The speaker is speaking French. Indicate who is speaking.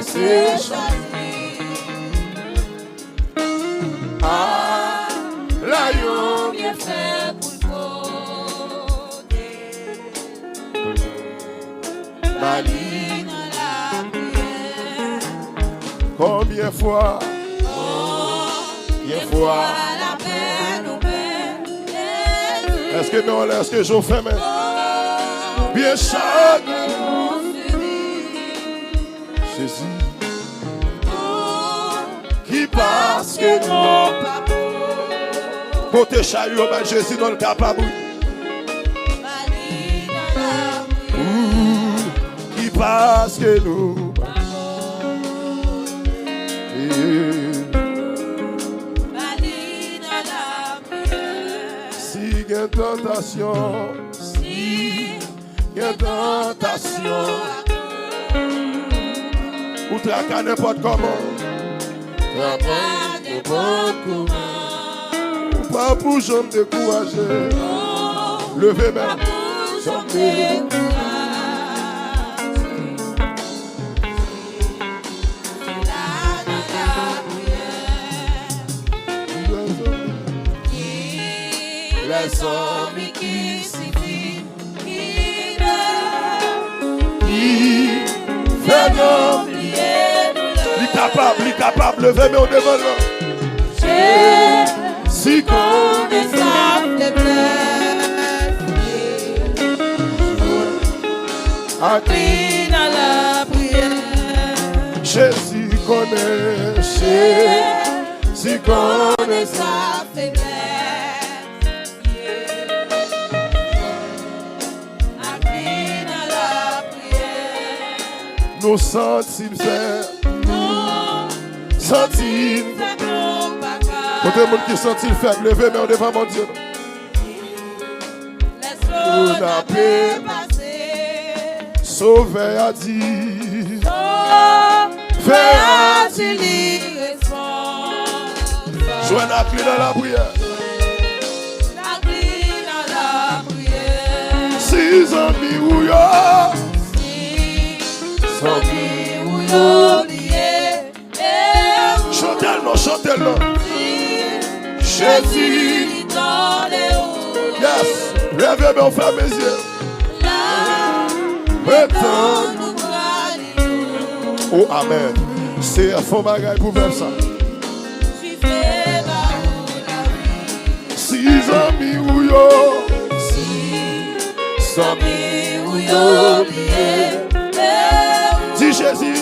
Speaker 1: c'est choisi. Ah, là, yo bien fait pour côté. Mali dans la prière. Combien fois? Combien fois? La peine au peine. Est-ce que non, est-ce que je fais même? Bien chaque Jésus qui passe que non côté chariot, ben Jésus dans le capable qui passe que nous si il y a tentation, si il y a tentation ou traquer n'importe comment, pas pour jamais décourager, levez même, jamais les hommes qui s'y vivent, qui fait oublier. Li capable, levez mais au devant là. Si connaît sa faiblesse, accline à la prière. Jésus connaît, Jésus connaît sa faiblesse, accline à la prière. Nous sentons faire. Sentir. Côté monde qui sentit le faible, levez mais on devant mon Dieu. Laisse-le n'a pas passé. Sauver a dit. Sauver a dit l'irresponsable. Joins la clé dans la prière. La clé dans la prière. Six amis ou yo. Six amis ou yo. Chantez-le. Jésus dans les hauts. Yes. Levez mes frères, mes yeux. Oh, amen. C'est un faux bagage pour faire ça. Si amis ou yo. Si amis ou yo. Dis Jésus.